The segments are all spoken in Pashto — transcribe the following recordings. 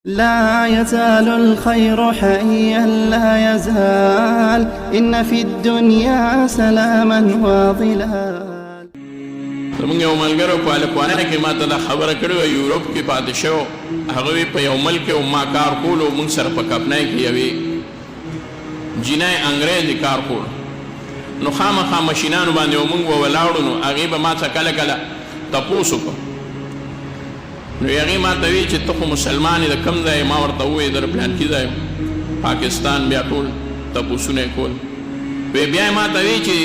لا يزال الخير حيا لا يزال إن في الدنيا سلاما وظلال. زمونږ یو ملګرو په الکوانه کې ما ته دا خبره کړې وه یورپ کې پاتې شو هغوی په یو ملک کې ما کار کولو موږ سره په کپنای کې یوې جینۍ انګریزي کار کولو نو خامخا مشینانو باندې موږ ولاړو نو هغې به ما څه کله کله تپوس وکړو نو هغې ما ته وی چې ته خو مسلمان یې د کوم ځای ما ورته ووایې د پلانکي ځای پاکستان بیا ټول تپوسونه یې کول بیا یې ما ته وی چې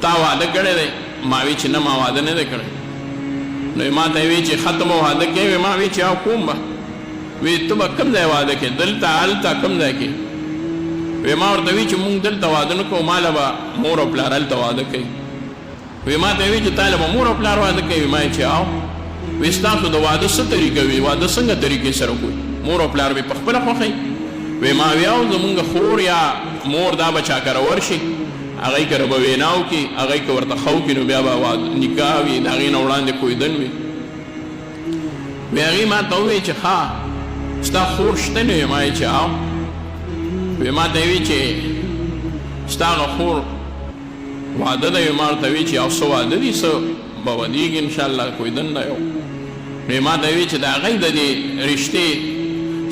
تا واده کړی دی ما وی چې نه ما واده نه دی کړی نو ما ته وی چې ختم واده کوې ما وی چې او کوم به وی ته به کوم ځای واده کوې دلته هلته کوم ځای کې وی ما ورته وی چې مونږ دلته واده نه کوو ما له به مور او پلار هلته واده کوي وی ما ته وی چې تا له به مور او پلار واده کوي ما چې او وی ستاسو د واده څه طریقه وي واده څنګه طریقې سره کوي مور او پلار به په خپله خوښوي وی ما وی او زمونږ خور یا مور دا به چا کره ورشي هغې کره به وینا وکړي هغې که ورته ښه وکړي نو بیا به نکاح وي د هغې نه وړاندې کویدن وي وی هغې ما ته ووایي چې ښه ستا خور شته نه وی ما یې چې او وی ما ته وی چې ستا هغه خور واده ده وی ما ورته وی چې او څه واده دي څه به ودېږي انشاءالله کویدن ده یو وی ما ته وی چې د هغې د دې رشتې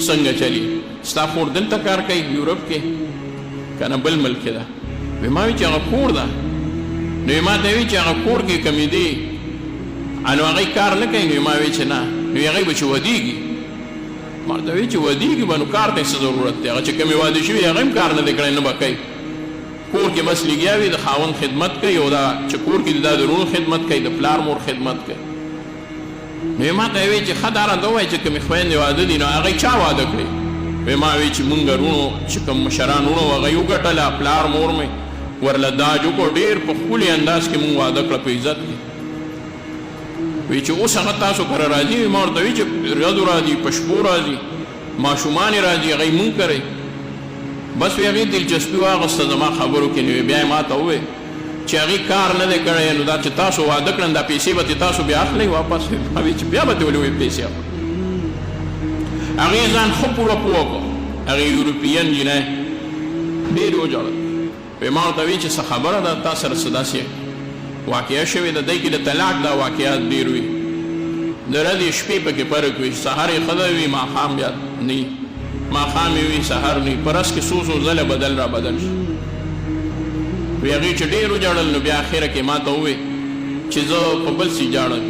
څنګه چلي ستا خور دلته کار کوي یورپ کې که نه بل ملک کې ده وی ما وی چې هغه کور ده نو وی ما ته وی چې هغه کور کې کمې دي نو هغې کار نه کوي نو وی ما وی چې نه نو هغې به چې ودېږي ما ورته وی چې ودېږي به نو کار ته څه ضرورت دی هغه چې کمې واده شوي هغه هم کار نه دی کړی نه به کوي کور کې بس لګیا وي د خاوند خدمت کوي او دا چې کور کې دا د وروڼو خدمت کوي د پلار مور خدمت کوي نو ما ته وی چې ښه دا راته ووایي چې کومې خویندې واده دي نو هغې چا واده کړي وی ما وی چې مونږ وروڼو چې کوم مشران وروڼو هغې وګټله پلار مور مې ورله داج وکړو ډېر په ښکلي انداز کې مونږ واده کړه په عزت کې وی چې اوس هغه تاسو کره راځي وی ما ورته وی چې ورځو راځي په شپو راځي ماشومان یې راځي هغې مونږ کوئ بس وی هغې دلچسپي واخیسته زما خبرو کې نو بیا یې ما ته ووی چې هغې کار نه دی کړی نو دا چې تاسو واده کړن دا پیسې به تاسو بیا اخلئ واپس ما وی چې بیا به تې ولې وایي پیسې اخلو هغې ځان ښه پوره پوه کړو هغې یورپین جینۍ ډېرې وژړل وی ما ورته وی چې څه خبره ده تا سره څه داسې واقعه شوې ده دی کې د طلاق دا واقعات ډېر وي د ورځې شپې پکې فرق وي سهار یې ښه وي ماښام بیا نه وي ماښام یې وي سهار نه وي په ورځ کې څو ځله بدل را بدل شي وی هغې چې ډېر وژړل نو بیا اخره کې ما ته ووی چې زه په بل څه جاړم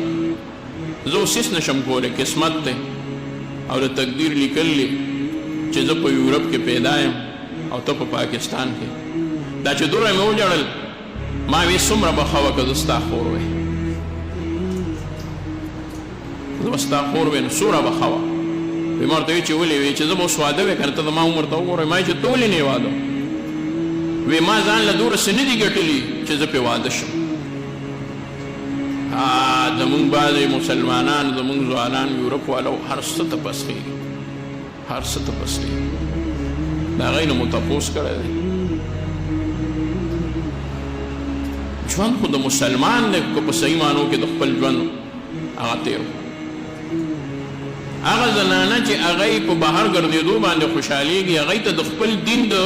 زه اوس هېڅ نشم کولی قسمت دی او د تقدیر لیکل دي چې زه په یورپ کې پیدا یم او ته په پاکستان کې دا چې دومره مې وژړل ما وی څومره به ښه وه که زه ستا خور وی زه به ستا خور وی نو څومره به ښه وه وی ما ورته وی چې ولې وی چې زه به اوس واده وی که نه ته زما عمر ته وګورئ ما چې ته ولې نه یې واده وی ما ځان له دومره څه نه دي ګټلي چې زه پرې واده شم زمونږ بعضې مسلمانان زمونږ ځوانان یورپ والو هر څه ته پسخېږي هر څه ته پسخېږي د هغې نه مو تپوس کړی دی ژوند خو د مسلمان دی که په صحیح معنو کې د خپل ژوند هغه تېر هغه زنانه چې هغې په بهر ګرځېدو باندې خوشحالېږي هغې ته د خپل دین د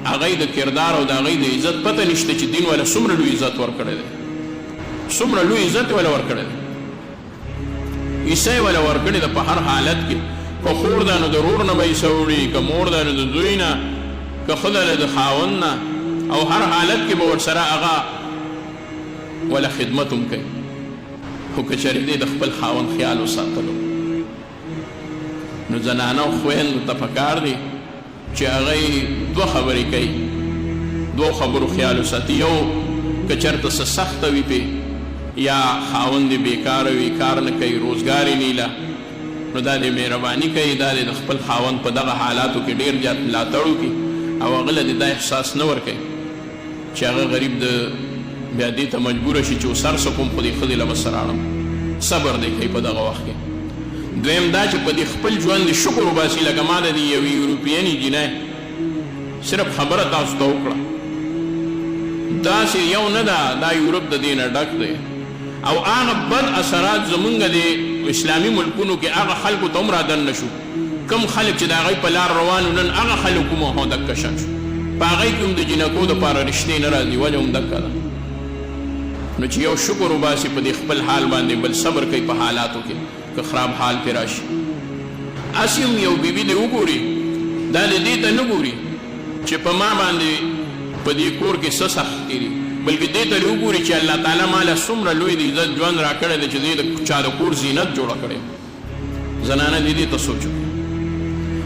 هغې د کردار او د هغې د عزت پته نشته چې دین والا څومره لوی عزت ورکړی دی څومره لوی عزت یې والا ورکړی دی عیسی یې والا ورکړی ده په هر حالت کې که خور ده نو د رور نه به عیسه وړي که مور ده نو د زوی نه که ښځه ده د خاوند نه او هر حالت کې به ورسره هغه ولا خدمت هم کوي خو که چېرې دی د خپل خاوند خیال وساتلو نو زنانه او خویندو ته پکار دی چې هغې دوه خبرې کوي دوه خبرو خیال وساتي یو که چېرته څه سخته وي پې یا خاوند یې بېکاره وي کار نه کوي روزګار یې نیله نو دا دې مهرباني کوي دا دې د خپل خاوند په دغه حالاتو کې ډېر زیات ملاتړ وکړي او هغه له دې دا احساس نه ورکوي چې هغه غریب د بیا دې ته مجبوره شي چې سر سکوم خو دې ښځې له به سره اړم صبر دی کوي په دغه وخت کې دویم دا چې په دې خپل ژوند د شکر وباسي لکه ما د دې یوې یورپینې جینۍ صرف خبره تاسو ته وکړه داسې یو نه ده دا یورپ د دې نه ډک دی او هغه بد اثرات زمونږ د اسلامي ملکونو کې هغه خلکو ته هم رادن نشو کم خلک چې د هغوی په لار روانو نن هغه خلک هم هو دکه شان شو په هغوی کې هم د جینکو دپاره رشتې نه راځي وجه هم دکه ده نو چې یو شکر وباسي په دې خپل حال باندې بل صبر کوي په حالاتو کې که خراب حال پرې راشي هسې هم یو بیبي دې وګوري دا د دې ته نه ګوري چې په ما باندې په دې کور کې څه سخت دي بلکې دې ته وګوري چې الله تعالی ماله څومره لوی د عزت ژوند راکړی دی چې دې د چا د کور زینت جوړه کړې زنانه دې ته سوچ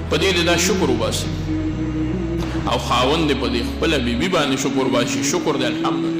په دې دا شکر وباسي او خاوند دې په دې خپله بیبي باندې شکر وباسي شکر دی الحمدلله